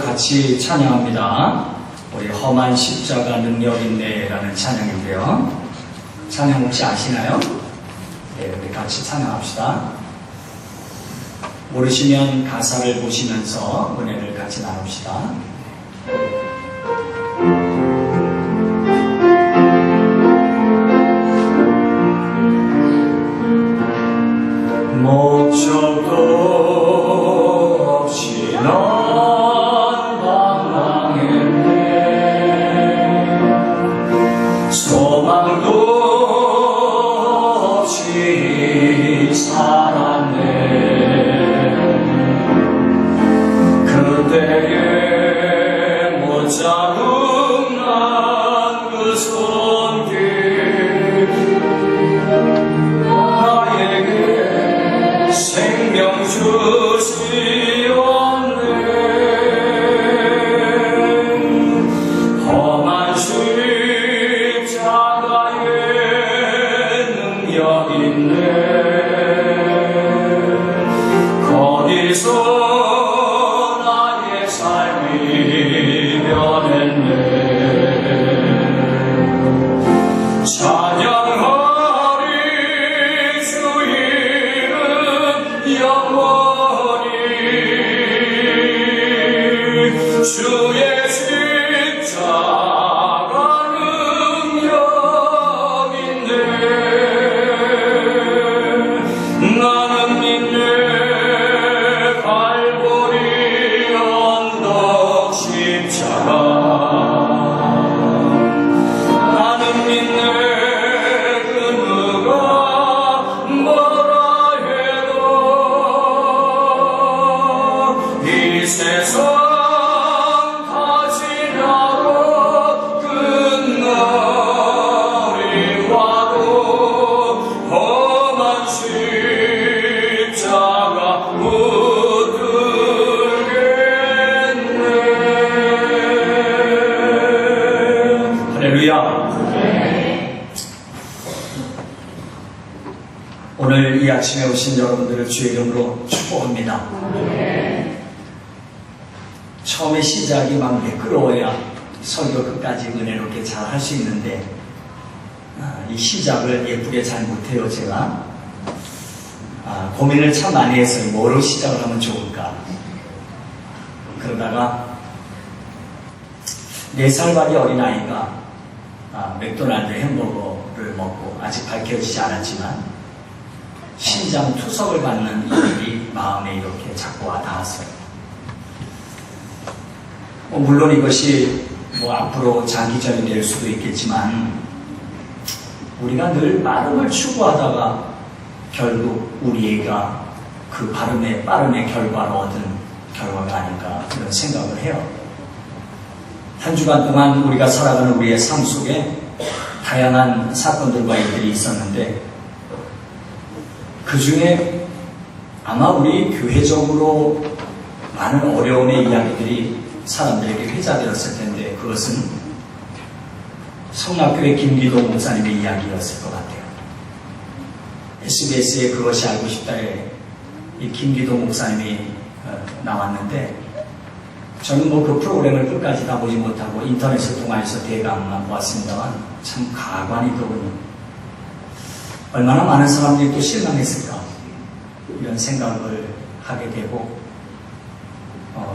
같이 찬양합니다. 우리 험한 십자가 능력인데 라는 찬양인데요. 찬양 혹시 아시나요? 네, 우리 같이 찬양합시다. 모르시면 가사를 보시면서 은혜를 같이 나눕시다. 목적도 없이 넌 방황했네. 소망도 없이 살았네. 그때에 못 잡은 난 그 손길 나에게 생명 주시었네. 험한 십자가에 능력 있네. 거기서 나의 삶이 변했네. 찬양하리 주 이름 영원히. 주의 십자가 능력 있네. 나는 믿네. 갈보리 언덕 십자가. 나는 믿네. 그 누가 뭐라 해도 이 세상 다 지나고 끝날이 와도 험한 십자가 붙들겠네. 할렐루야. 오늘 이 아침에 오신 여러분들을 주의 이름으로 축복합니다. 처음에 시작이 막 매끄러워야 설교 끝까지 은혜롭게 잘 할 수 있는데 이 시작을 예쁘게 잘 못해요. 제가 고민을 참 많이 했어요. 뭐로 시작을 하면 좋을까. 그러다가 4살짜리 어린아이가 맥도날드 햄버거를 먹고 아직 밝혀지지 않았지만 심장 투석을 받는 일이 마음에 이렇게 자꾸 와닿았어요. 물론 이것이 앞으로 장기전이 될 수도 있겠지만 우리가 늘 빠름을 추구하다가 결국 우리가 그 빠름의 결과를 얻은 결과가 아닌가 그런 생각을 해요. 한 주간 동안 우리가 살아가는 우리의 삶 속에 다양한 사건들과 일들이 있었는데 그 중에 아마 우리 교회적으로 많은 어려움의 이야기들이 사람들에게 회자되었을 텐데 그것은 성락교회 김기도 목사님의 이야기였을 것 같아요. SBS의 그것이 알고 싶다에 이 김기도 목사님이 나왔는데 저는 그 프로그램을 끝까지 다 보지 못하고 인터넷을 통해서 대강만 보았습니다만 참 가관이더군요. 얼마나 많은 사람들이 또 실망했을까 이런 생각을 하게 되고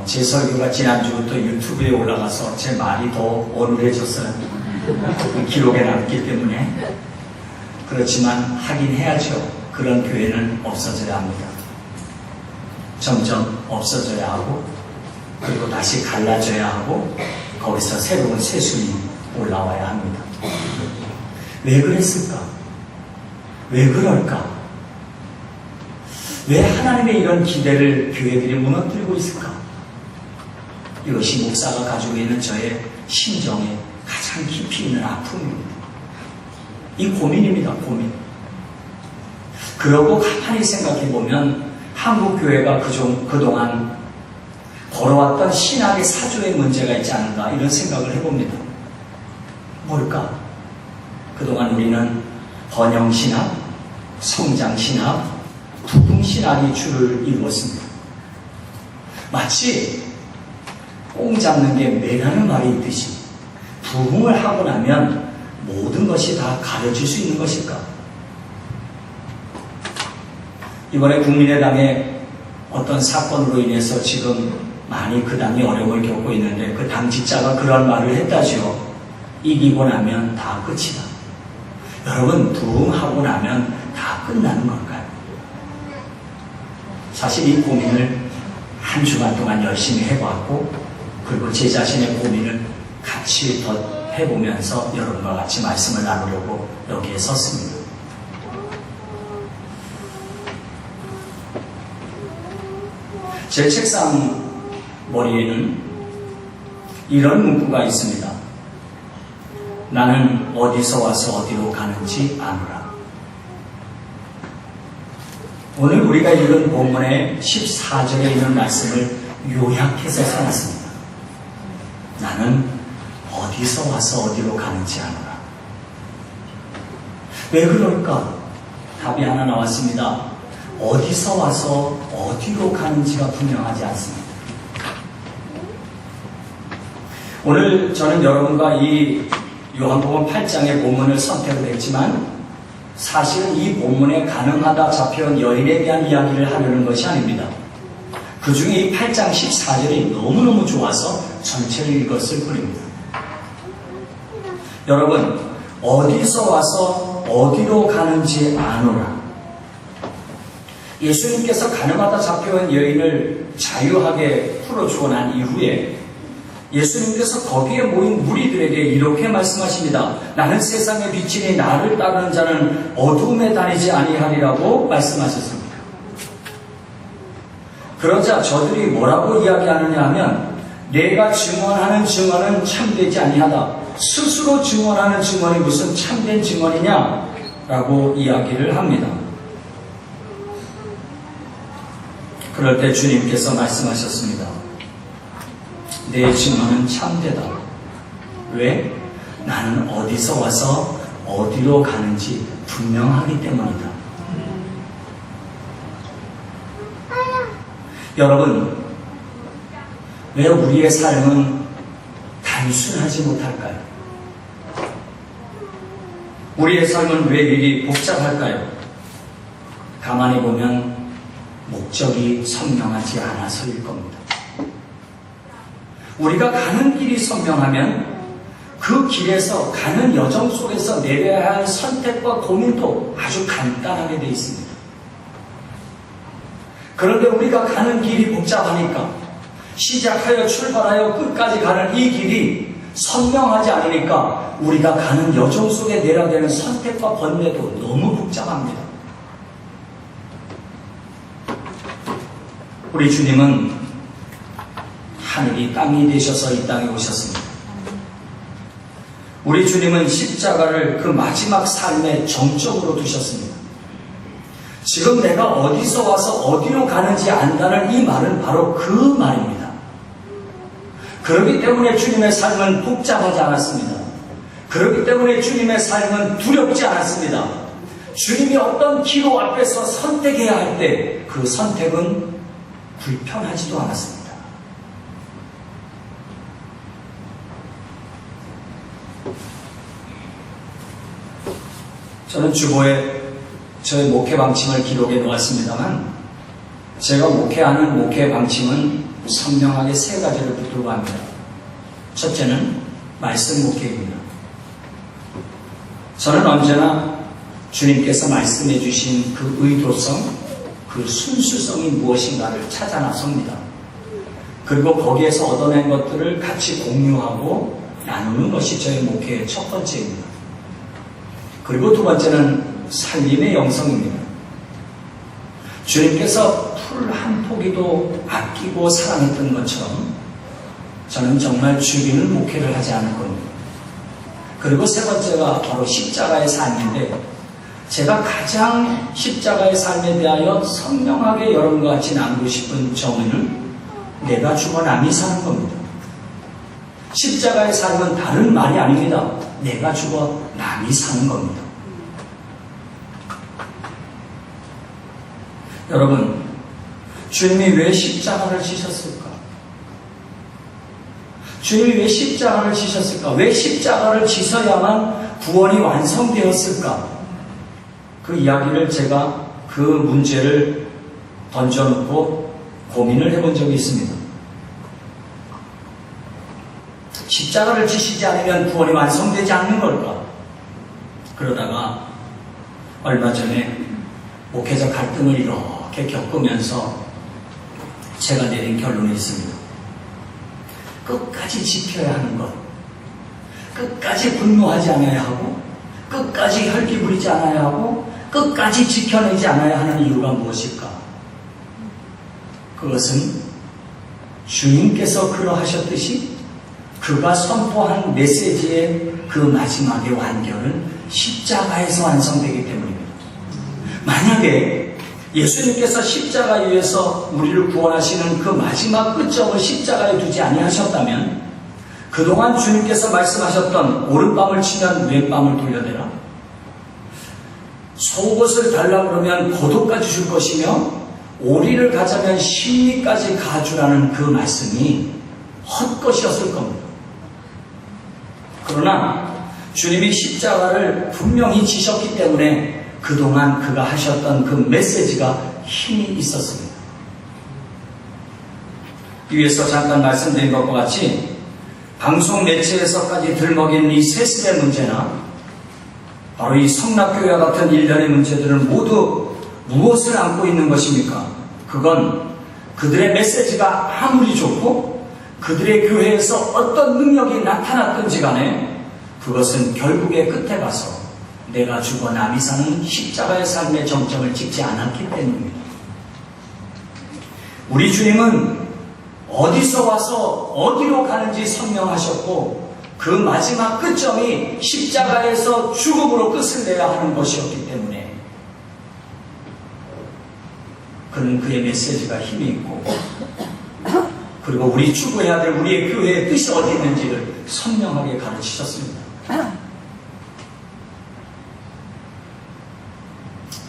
제 설교가 지난주부터 유튜브에 올라가서 제 말이 더 어눌해졌어요. 기록에 남기 때문에. 그렇지만 하긴 해야죠. 그런 교회는 없어져야 합니다. 점점 없어져야 하고 그리고 다시 갈라져야 하고 거기서 새로운 새순이 올라와야 합니다. 왜 그랬을까? 왜 그럴까? 왜 하나님의 이런 기대를 교회들이 무너뜨리고 있을까? 이것이 목사가 가지고 있는 저의 심정에 가장 깊이 있는 아픔입니다. 이 고민입니다. 고민. 그러고 가만히 생각해보면 한국교회가 그동안 걸어왔던 신학의 사조의 문제가 있지 않은가 이런 생각을 해봅니다. 뭘까? 그동안 우리는 번영신학, 성장신학, 부흥신학이 주를 이루었습니다. 마치 뽕 잡는 게 매라는 말이 있듯이 부흥을 하고 나면 모든 것이 다 가려질 수 있는 것일까? 이번에 국민의당에 어떤 사건으로 인해서 지금 많이 그 당이 어려움을 겪고 있는데 그 당 지자가 그런 말을 했다지요. 이기고 나면 다 끝이다. 여러분, 부흥하고 나면 다 끝나는 걸까요? 사실 이 고민을 한 주간 동안 열심히 해봤고, 그리고 제 자신의 고민을 같이 더 해보면서 여러분과 같이 말씀을 나누려고 여기에 섰습니다. 제 책상 머리에는 이런 문구가 있습니다. 나는 어디서 와서 어디로 가는지 아노라. 오늘 우리가 읽은 본문의 14절에 있는 말씀을 요약해서 써놨습니다. 나는 어디서 와서 어디로 가는지 아노라. 왜 그럴까? 답이 하나 나왔습니다. 어디서 와서 어디로 가는지가 분명하지 않습니다. 오늘 저는 여러분과 이 요한복음 8장의 본문을 선택을 했지만 사실은 이 본문에 가능하다 잡혀온 여인에 대한 이야기를 하려는 것이 아닙니다. 그 중에 이 8장 14절이 너무너무 좋아서 전체를 읽었을 뿐입니다. 여러분, 어디서 와서 어디로 가는지 아노라. 예수님께서 가늠하다 잡혀온 여인을 자유하게 풀어주고 난 이후에 예수님께서 거기에 모인 무리들에게 이렇게 말씀하십니다. 나는 세상의 빛이니 나를 따르는 자는 어두움에 다니지 아니하리라고 말씀하셨습니다. 그러자 저들이 뭐라고 이야기하느냐 하면 내가 증언하는 증언은 참되지 아니하다. 스스로 증언하는 증언이 무슨 참된 증언이냐? 라고 이야기를 합니다. 그럴 때 주님께서 말씀하셨습니다. 내 증언은 참되다. 왜? 나는 어디서 와서 어디로 가는지 분명하기 때문이다. 여러분, 왜 우리의 삶은 단순하지 못할까요? 우리의 삶은 왜 이리 복잡할까요? 가만히 보면 목적이 선명하지 않아서일 겁니다. 우리가 가는 길이 선명하면 그 길에서 가는 여정 속에서 내려야 할 선택과 고민도 아주 간단하게 되어 있습니다. 그런데 우리가 가는 길이 복잡하니까 시작하여 출발하여 끝까지 가는 이 길이 선명하지 않으니까 우리가 가는 여정 속에 내려야 되는 선택과 번뇌도 너무 복잡합니다. 우리 주님은 하늘이 땅이 되셔서 이 땅에 오셨습니다. 우리 주님은 십자가를 그 마지막 삶의 정점으로 두셨습니다. 지금 내가 어디서 와서 어디로 가는지 안다는 이 말은 바로 그 말입니다. 그렇기 때문에 주님의 삶은 복잡하지 않았습니다. 그렇기 때문에 주님의 삶은 두렵지 않았습니다. 주님이 어떤 기로 앞에서 선택해야 할 때 그 선택은 불편하지도 않았습니다. 저는 주보에 저의 목회 방침을 기록해 놓았습니다만 제가 목회하는 목회 방침은 선명하게 세 가지를 붙들고 합니다. 첫째는 말씀 목회입니다. 저는 언제나 주님께서 말씀해 주신 그 의도성, 그 순수성이 무엇인가를 찾아 나섭니다. 그리고 거기에서 얻어낸 것들을 같이 공유하고 나누는 것이 저의 목회의 첫 번째입니다. 그리고 두 번째는 살림의 영성입니다. 주님께서 풀 한 포기도 아끼고 사랑했던 것처럼 저는 정말 죽이는 목회를 하지 않을 겁니다. 그리고 세 번째가 바로 십자가의 삶인데 제가 가장 십자가의 삶에 대하여 선명하게 여러분과 같이 나누고 싶은 정의는 내가 죽어 남이 사는 겁니다. 십자가의 삶은 다른 말이 아닙니다. 내가 죽어 남이 사는 겁니다. 여러분, 주님이 왜 십자가를 지셨을까? 주님이 왜 십자가를 지셨을까? 왜 십자가를 지셔야만 구원이 완성되었을까? 그 이야기를 제가 그 문제를 던져놓고 고민을 해본 적이 있습니다. 십자가를 지시지 않으면 구원이 완성되지 않는 걸까? 그러다가 얼마 전에 목회자 갈등을 이렇게 겪으면서 제가 내린 결론이 있습니다. 끝까지 지켜야 하는 것, 끝까지 분노하지 않아야 하고, 끝까지 혈기 부리지 않아야 하고, 끝까지 지켜내지 않아야 하는 이유가 무엇일까? 그것은 주님께서 그러하셨듯이 그가 선포한 메시지의 그 마지막의 완결은 십자가에서 완성되기 때문입니다. 만약에 예수님께서 십자가에 의해서 우리를 구원하시는 그 마지막 끝점을 십자가에 두지 아니하셨다면 그동안 주님께서 말씀하셨던 오른밤을 치면 왼밤을 돌려대라, 속옷을 달라 그러면 겉옷까지 줄 것이며 오리를 가자면 심리까지 가주라는 그 말씀이 헛것이었을 겁니다. 그러나 주님이 십자가를 분명히 지셨기 때문에 그동안 그가 하셨던 그 메시지가 힘이 있었습니다. 위에서 잠깐 말씀드린 것과 같이 방송 매체에서까지 들먹이는 이 세습의 문제나 바로 이 성락교회와 같은 일련의 문제들은 모두 무엇을 안고 있는 것입니까? 그건 그들의 메시지가 아무리 좋고 그들의 교회에서 어떤 능력이 나타났든지 간에 그것은 결국에 끝에 가서 내가 죽어 남이 사는 십자가의 삶의 정점을 찍지 않았기 때문입니다. 우리 주님은 어디서 와서 어디로 가는지 선명하셨고 그 마지막 끝점이 십자가에서 죽음으로 끝을 내야 하는 것이었기 때문에 그는 그의 메시지가 힘이 있고 그리고 우리 추구해야 될 우리의 교회의 뜻이 어디 있는지를 선명하게 가르치셨습니다.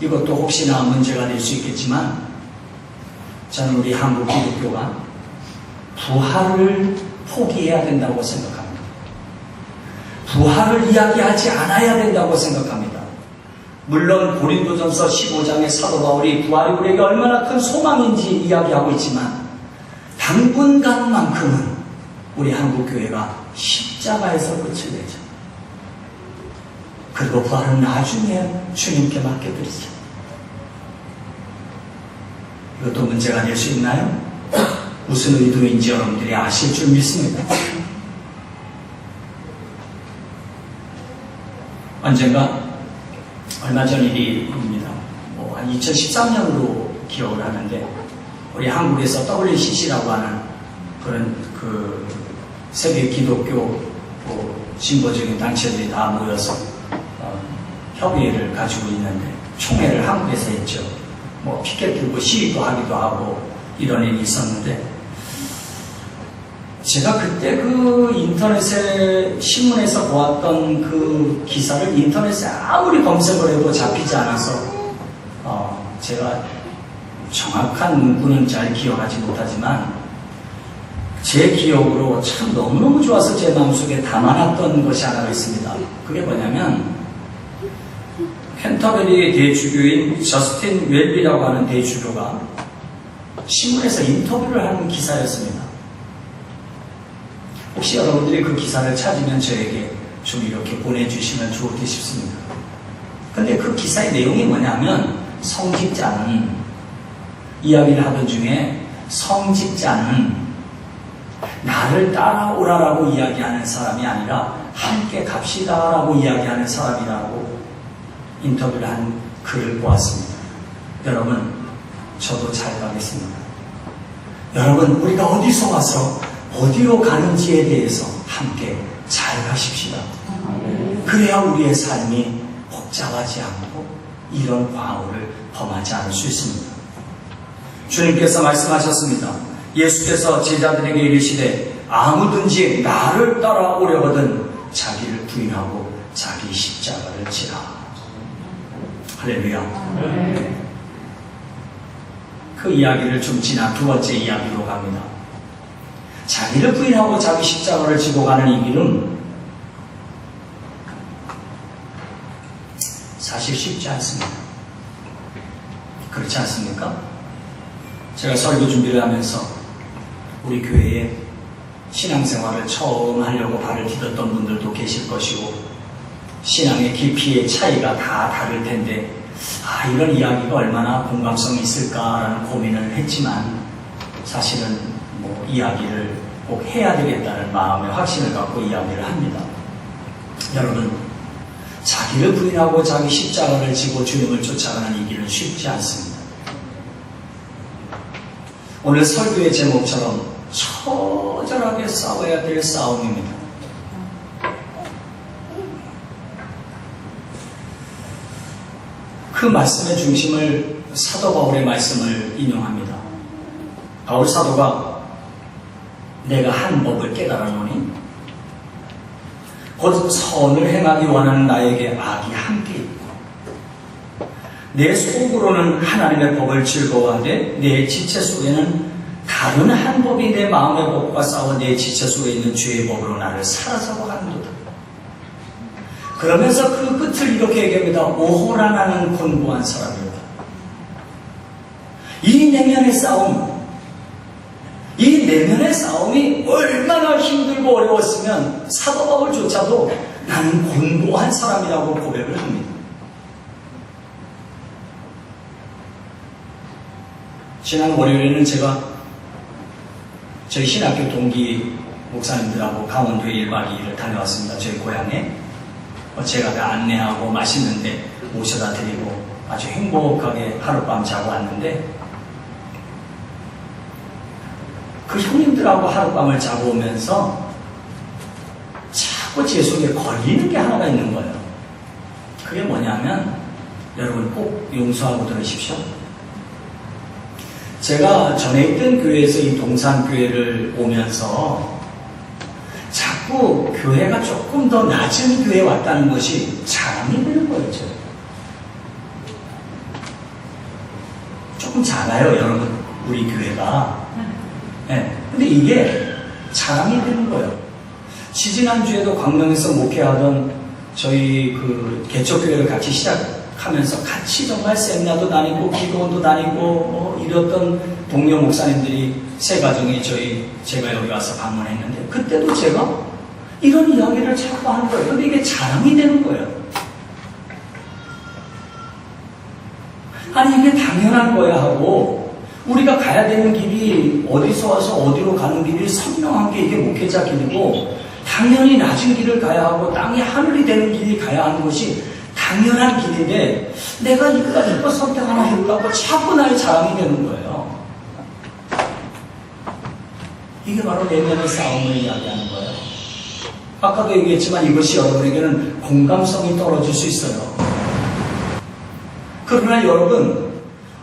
이것도 혹시나 문제가 될 수 있겠지만 저는 우리 한국 기독교가 부활을 포기해야 된다고 생각합니다. 부활을 이야기하지 않아야 된다고 생각합니다. 물론 고린도전서 15장의 사도 바울이 부활이 우리에게 얼마나 큰 소망인지 이야기하고 있지만 당분간만큼은 우리 한국교회가 십자가에서 끝을 내죠. 그리고 부활은 나중에 주님께 맡겨드리죠. 이것도 문제가 될 수 있나요? 무슨 의도인지 여러분들이 아실 줄 믿습니다. 언젠가 얼마 전 일입니다. 한 2013년으로 기억을 하는데 우리 한국에서 WCC라고 하는 그런 그 세계 기독교 진보적인 단체들이 다 모여서 협의회를 가지고 있는데 총회를 한국에서 했죠. 피켓 들고 시위도 하기도 하고 이런 일이 있었는데 제가 그때 그 인터넷에 신문에서 보았던 그 기사를 인터넷에 아무리 검색을 해도 잡히지 않아서 제가 정확한 문구는 잘 기억하지 못하지만 제 기억으로 참 너무너무 좋아서 제 마음속에 담아놨던 것이 하나가 있습니다. 그게 뭐냐면 캔터베리 대주교인 저스틴 웰비라고 하는 대주교가 신문에서 인터뷰를 하는 기사였습니다. 혹시 여러분들이 그 기사를 찾으면 저에게 좀 이렇게 보내주시면 좋을까 싶습니다. 근데 그 기사의 내용이 뭐냐면 성직자는 이야기를 하던 중에 성직자는 나를 따라오라라고 이야기하는 사람이 아니라 함께 갑시다라고 이야기하는 사람이라고 인터뷰를 한 글을 보았습니다. 여러분, 저도 잘 가겠습니다. 여러분, 우리가 어디서 와서 어디로 가는지에 대해서 함께 잘 가십시다. 그래야 우리의 삶이 복잡하지 않고 이런 과오를 범하지 않을 수 있습니다. 주님께서 말씀하셨습니다. 예수께서 제자들에게 이르시되 아무든지 나를 따라오려거든 자기를 부인하고 자기 십자가를 지라. 할렐루야. 그 이야기를 좀 지나 두 번째 이야기로 갑니다. 자기를 부인하고 자기 십자가를 지고 가는 이 길은 사실 쉽지 않습니다. 그렇지 않습니까? 제가 설교 준비를 하면서 우리 교회에 신앙생활을 처음 하려고 발을 디뎠던 분들도 계실 것이고 신앙의 깊이의 차이가 다 다를 텐데 이런 이야기가 얼마나 공감성이 있을까라는 고민을 했지만 사실은 이야기를 꼭 해야 되겠다는 마음의 확신을 갖고 이야기를 합니다. 여러분, 자기를 부인하고 자기 십자가를 지고 주님을 쫓아가는 이 길은 쉽지 않습니다. 오늘 설교의 제목처럼 처절하게 싸워야 될 싸움입니다. 그 말씀의 중심을 사도 바울의 말씀을 인용합니다. 바울 사도가 내가 한 법을 깨달았노니 곧 선을 행하기 원하는 나에게 악이 함께 있고 내 속으로는 하나님의 법을 즐거워하되 내 지체 속에는 다른 한 법이 내 마음의 법과 싸워 내 지체 속에 있는 죄의 법으로 나를 사로잡아 가는도다. 그러면서 그 끝을 이렇게 얘기합니다. 오호라 나는 곤고한 사람이다. 이 내면의 싸움, 이 내면의 싸움이 얼마나 힘들고 어려웠으면 사도 바울조차도 나는 곤고한 사람이라고 고백을 합니다. 지난 월요일에는 제가 저희 신학교 동기 목사님들하고 강원도에 1박 2일을 다녀왔습니다. 저희 고향에. 제가 다 안내하고 맛있는데 모셔다 드리고 아주 행복하게 하룻밤 자고 왔는데 그 형님들하고 하룻밤을 자고 오면서 자꾸 제 속에 걸리는 게 하나가 있는 거예요. 그게 뭐냐면 여러분 꼭 용서하고 들으십시오. 제가 전에 있던 교회에서 이 동산교회를 오면서 자꾸 교회가 조금 더 낮은 교회에 왔다는 것이 자랑이 되는 거예요. 조금 작아요, 여러분. 우리 교회가. 네. 근데 이게 자랑이 되는 거예요. 지지난주에도 광명에서 목회하던 저희 그 개척교회를 같이 시작하면서 같이 정말 세미나도 다니고 기도원도 다니고 이랬던 동료 목사님들이 세 가정이 제가 여기 와서 방문했는데 그때도 제가 이런 이야기를 자꾸 하는 거예요. 근데 이게 자랑이 되는 거예요. 아니 이게 당연한 거야 하고 우리가 가야 되는 길이 어디서 와서 어디로 가는 길이 선명한 게 이게 목회자 길이고 당연히 낮은 길을 가야 하고 땅이 하늘이 되는 길이 가야 하는 것이 당연한 길인데 내가 이거 선택 하나 해보려고 자꾸 나의 자랑이 되는 거예요. 이게 바로 내면의 싸움을 이야기하는 거예요. 아까도 얘기했지만 이것이 여러분에게는 공감성이 떨어질 수 있어요. 그러나 여러분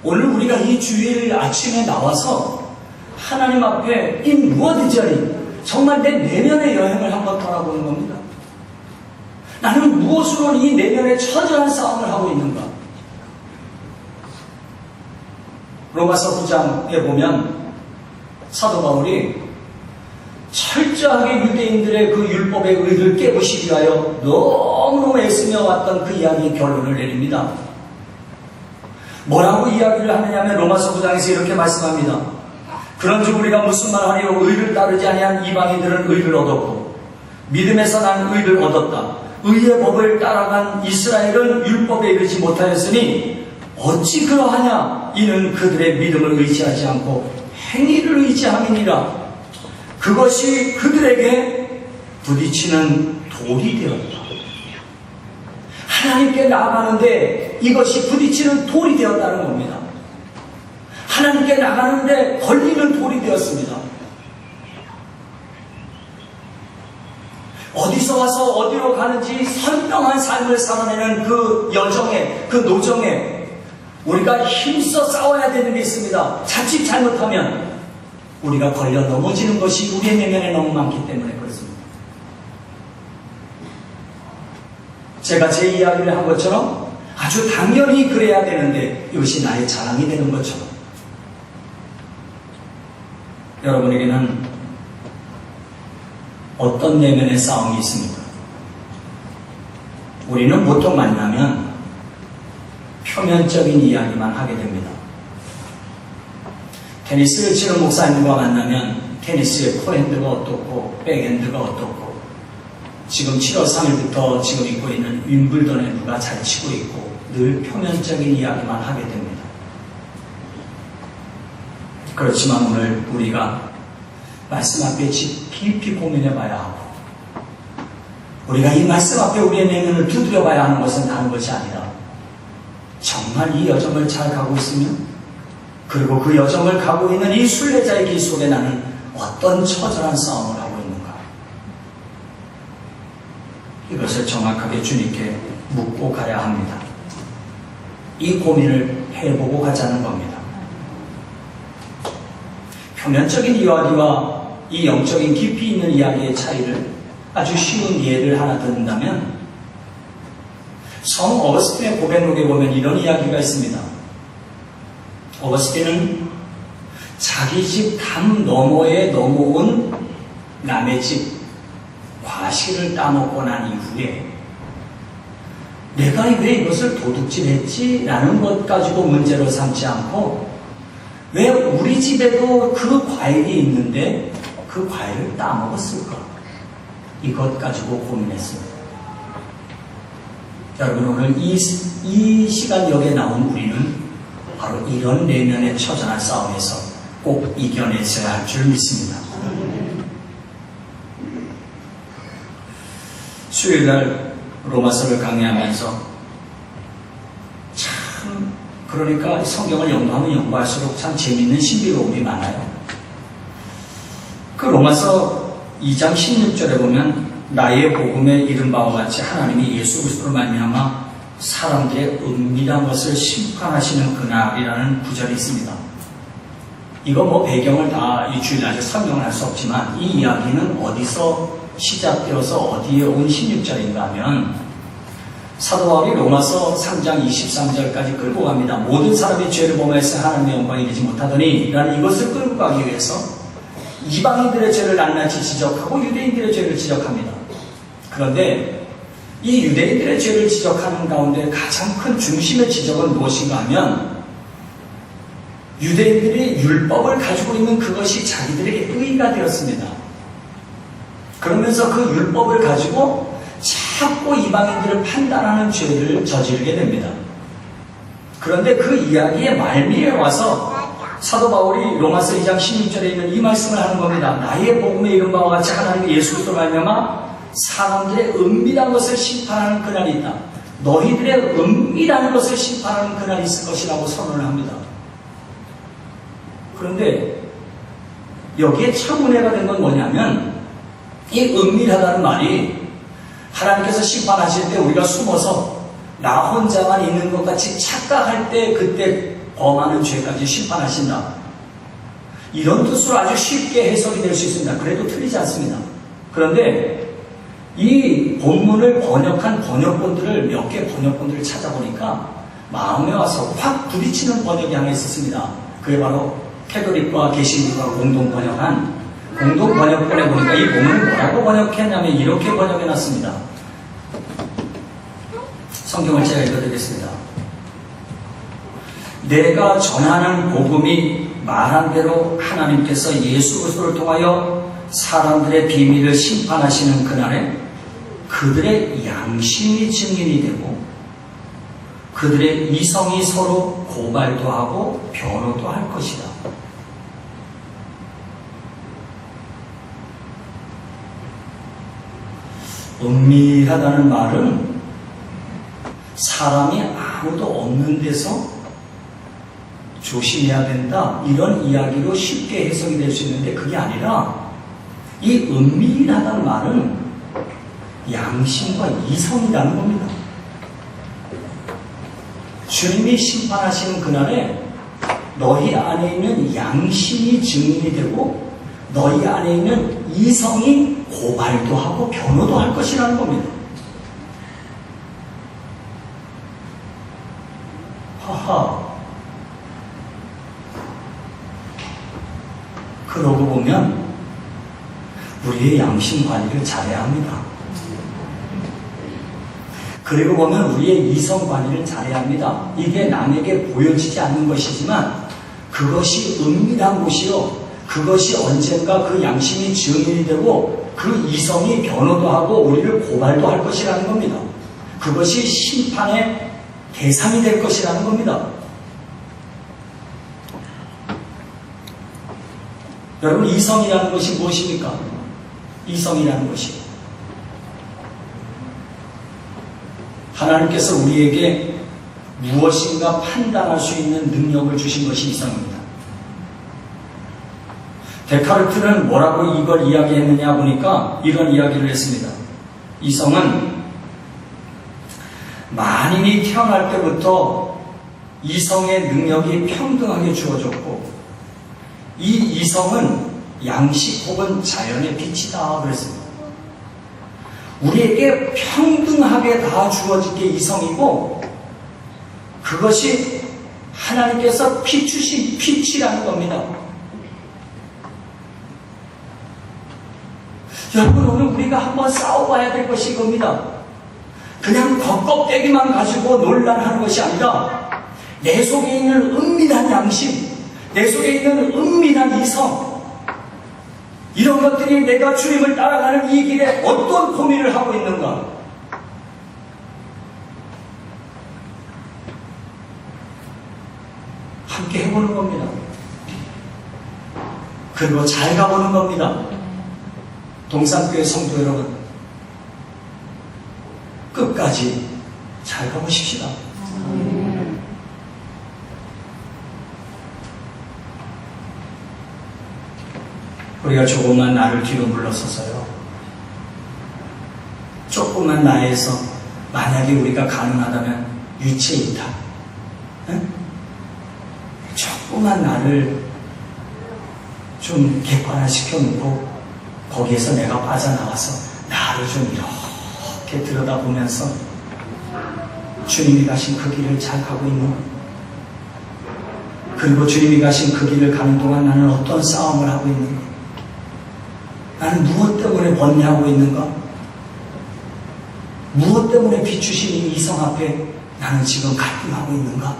오늘 우리가 이 주일 아침에 나와서 하나님 앞에 이 무엇이자니 정말 내 내면의 여행을 한번 떠나보는 겁니다. 나는 무엇으로 이 내면의 처절한 싸움을 하고 있는가? 로마서 9장에 보면 사도 바울이 철저하게 유대인들의 그 율법의 의를 깨부시기 위하여 너무너무 애쓰며 왔던 그 이야기의 결론을 내립니다. 뭐라고 이야기를 하느냐면 로마서 9장에서 이렇게 말씀합니다. 그런즉 우리가 무슨 말하리요? 의를 따르지 아니한 이방인들은 의를 얻었고 믿음에서 난 의를 얻었다. 의의 법을 따라간 이스라엘은 율법에 이르지 못하였으니 어찌 그러하냐? 이는 그들의 믿음을 의지하지 않고 행위를 의지함이니라. 그것이 그들에게 부딪히는 돌이 되었다. 하나님께 나아가는데 이것이 부딪히는 돌이 되었다는 겁니다. 하나님께 나가는데 걸리는 돌이 되었습니다. 어디서 와서 어디로 가는지 선명한 삶을 살아내는 그 여정에, 그 노정에 우리가 힘써 싸워야 되는 게 있습니다. 자칫 잘못하면 우리가 걸려 넘어지는 것이 우리의 내면에 너무 많기 때문에 그렇습니다. 제가 제 이야기를 한 것처럼 아주 당연히 그래야 되는데 이것이 나의 자랑이 되는 것처럼 여러분에게는 어떤 내면의 싸움이 있습니까? 우리는 보통 만나면 표면적인 이야기만 하게 됩니다. 테니스를 치는 목사님과 만나면 테니스의 포핸드가 어떻고 백핸드가 어떻고 지금 7월 3일부터 지금 입고 있는 윈블던에 누가 잘 치고 있고 늘 표면적인 이야기만 하게 됩니다. 그렇지만 오늘 우리가 말씀 앞에 깊이 고민해 봐야 하고 우리가 이 말씀 앞에 우리의 내면을 두드려 봐야 하는 것은 다른 것이 아니라 정말 이 여정을 잘 가고 있으면 그리고 그 여정을 가고 있는 이 순례자의 길 속에 나는 어떤 처절한 싸움을 하고 있는가, 이것을 정확하게 주님께 묻고 가야 합니다. 이 고민을 해보고 가자는 겁니다. 표면적인 이야기와 이 영적인 깊이 있는 이야기의 차이를 아주 쉬운 예를 하나 든다면 성 어거스틴의 고백록에 보면 이런 이야기가 있습니다. 어거스틴은 자기 집 담 너머에 넘어온 남의 집 과실을 따먹고 난 이후에 내가 왜 이것을 도둑질했지? 라는 것 가지고 문제로 삼지 않고 왜 우리 집에도 그 과일이 있는데 그 과일을 따먹었을까? 이것 가지고 고민했습니다. 여러분, 오늘 이 시간역에 나온 우리는 바로 이런 내면의 처절한 싸움에서 꼭 이겨냈어야 할 줄 믿습니다. 수요일날 로마서를 강의하면서 참 그러니까 성경을 연구하면 연구할수록 참 재미있는 신비로움이 많아요. 그 로마서 2장 16절에 보면 나의 복음에 이른 바와 같이 하나님이 예수 그리스도로 말미암아 사람들의 은밀한 것을 심판하시는 그날이라는 구절이 있습니다. 이거 뭐 배경을 다 이 주일날 설명을 할 수 없지만 이 이야기는 어디서 시작되어서 어디에 온 16절인가 하면 사도 바울이 로마서 3장 23절까지 끌고 갑니다. 모든 사람이 죄를 범하여서 하나님의 영광에 이르지 못하더니 라는 이것을 끌고 가기 위해서 이방인들의 죄를 낱낱이 지적하고 유대인들의 죄를 지적합니다. 그런데 이 유대인들의 죄를 지적하는 가운데 가장 큰 중심의 지적은 무엇인가 하면 유대인들이 율법을 가지고 있는 그것이 자기들에게 의가 되었습니다. 그러면서 그 율법을 가지고 자꾸 이방인들을 판단하는 죄를 저지르게 됩니다. 그런데 그 이야기의 말미에 와서 사도 바울이 로마서 2장 16절에 있는 이 말씀을 하는 겁니다. 나의 복음에 이른 바와 같이 하나님의 예수 그리스도로 말미암아 사람들의 은밀한 것을 심판하는 그날이 있다. 너희들의 은밀한 것을 심판하는 그날이 있을 것이라고 선언을 합니다. 그런데 여기에 참 은혜가 된 건 뭐냐면 이 은밀하다는 말이 하나님께서 심판하실 때 우리가 숨어서 나 혼자만 있는 것 같이 착각할 때 그때 범하는 죄까지 심판하신다. 이런 뜻으로 아주 쉽게 해석이 될 수 있습니다. 그래도 틀리지 않습니다. 그런데 이 본문을 번역한 번역본들을 몇 개 번역본들을 찾아보니까 마음에 와서 확 부딪히는 번역이 하나 있었습니다. 그게 바로 캐톨릭과 개신교가 공동 번역한 공동 번역본에 보니까 이 본문을 뭐라고 번역했냐면 이렇게 번역해놨습니다. 성경을 제가 읽어드리겠습니다. 내가 전하는 복음이 말한 대로 하나님께서 예수 그리스도를 통하여 사람들의 비밀을 심판하시는 그날에 그들의 양심이 증인이 되고 그들의 이성이 서로 고발도 하고 변호도 할 것이다. 은밀하다는 말은 사람이 아무도 없는 데서 조심해야 된다, 이런 이야기로 쉽게 해석이 될 수 있는데 그게 아니라 이 은밀하다는 말은 양심과 이성이라는 겁니다. 주님이 심판하시는 그날에 너희 안에 있는 양심이 증인이 되고 너희 안에 있는 이성이 고발도 하고 변호도 할 것이라는 겁니다. 하하. 그러고 보면 우리의 양심 관리를 잘해야 합니다. 그리고 보면 우리의 이성 관리를 잘해야 합니다. 이게 남에게 보여지지 않는 것이지만 그것이 은밀한 곳이요. 그것이 언젠가 그 양심이 증인이 되고 그 이성이 변호도 하고 우리를 고발도 할 것이라는 겁니다. 그것이 심판의 대상이 될 것이라는 겁니다. 여러분, 이성이라는 것이 무엇입니까? 이성이라는 것이 하나님께서 우리에게 무엇인가 판단할 수 있는 능력을 주신 것이 이성입니다. 데카르트는 뭐라고 이걸 이야기했느냐 보니까 이런 이야기를 했습니다. 이성은 만인이 태어날 때부터 이성의 능력이 평등하게 주어졌고 이 이성은 양식 혹은 자연의 빛이다 그랬습니다. 우리에게 평등하게 다 주어진 게 이성이고 그것이 하나님께서 비추신 빛이라는 겁니다. 여러분, 오늘 우리가 한번 싸워봐야 될 것이 이겁니다. 그냥 겉껍데기만 가지고 논란하는 것이 아니라 내 속에 있는 은밀한 양심, 내 속에 있는 은밀한 이성, 이런 것들이 내가 주님을 따라가는 이 길에 어떤 고민을 하고 있는가? 함께 해보는 겁니다. 그리고 잘 가보는 겁니다. 동산교회 성도 여러분, 끝까지 잘 가보십시다. 우리가 조금만 나를 뒤로 물러서서요. 조금만 나에서 만약에 우리가 가능하다면 유체이탈, 응? 조금만 나를 좀 객관화시켜 놓고 거기에서 내가 빠져나와서 나를 좀 이렇게 들여다보면서 주님이 가신 그 길을 잘 가고 있는, 그리고 주님이 가신 그 길을 가는 동안 나는 어떤 싸움을 하고 있는가, 나는 무엇 때문에 번뇌하고 있는가, 무엇 때문에 비추신 이 이성 앞에 나는 지금 갈등하고 있는가,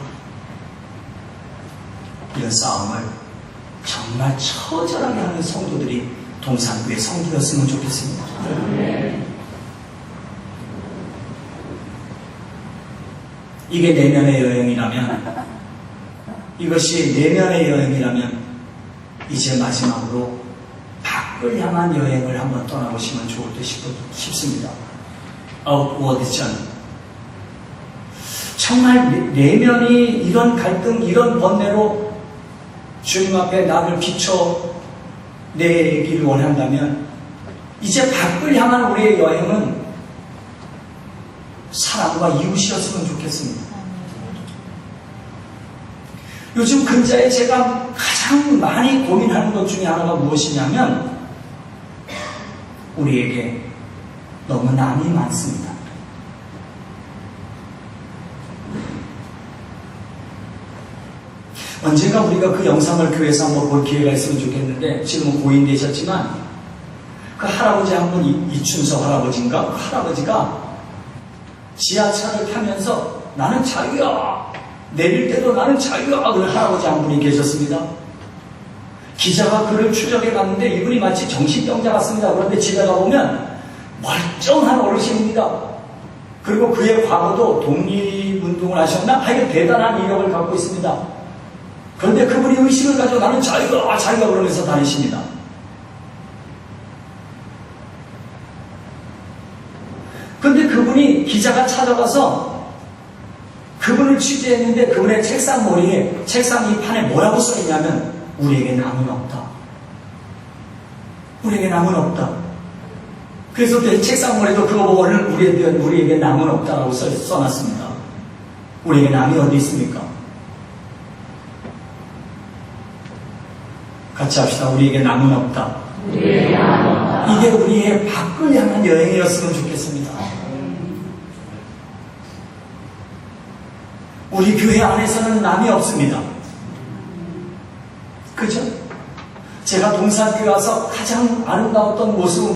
이런 싸움을 정말 처절하게 하는 성도들이 동산교회 성도였으면 좋겠습니다. 이게 내면의 여행이라면, 이것이 내면의 여행이라면 이제 마지막으로 밖을 향한 여행을 한번 떠나보시면 좋을 듯 싶습니다. Outward journey. 정말 내면이 이런 갈등, 이런 번뇌로 주님 앞에 나를 비춰 내기를 원한다면 이제 밖을 향한 우리의 여행은 사람과 이웃이었으면 좋겠습니다. 요즘 근자에 제가 가장 많이 고민하는 것 중에 하나가 무엇이냐면 우리에게 너무 남이 많습니다. 언젠가 우리가 그 영상을 교회에서 한번 볼 기회가 있으면 좋겠는데 지금은 고인되셨지만 그 할아버지 한 분, 이춘서 할아버지인가? 그 할아버지가 지하철을 타면서 나는 자유야, 내릴 때도 나는 자유야, 그런 할아버지 한 분이 계셨습니다. 기자가 그를 추적해 갔는데 이분이 마치 정신병자 같습니다. 그런데 집에 가보면 멀쩡한 어르신입니다. 그리고 그의 과거도 독립운동을 하셨나? 하여간 대단한 이력을 갖고 있습니다. 그런데 그분이 의식을 가지고 나는 자유가 그러면서 다니십니다. 그런데 그분이 기자가 찾아가서 그분을 취재했는데 그분의 책상 머리에, 책상 이 판에 뭐라고 써있냐면 우리에게 남은 없다. 우리에게 남은 없다. 그래서 그 책상 머리도 그거 보고 우리에게 남은 없다라고 써놨습니다. 우리에게 남이 어디 있습니까? 같이 합시다. 우리에게 남은 없다. 이게 우리의 밖을 향한 여행이었으면 좋겠습니다. 우리 교회 안에서는 남이 없습니다. 그죠? 제가 동산교회 와서 가장 아름다웠던 모습은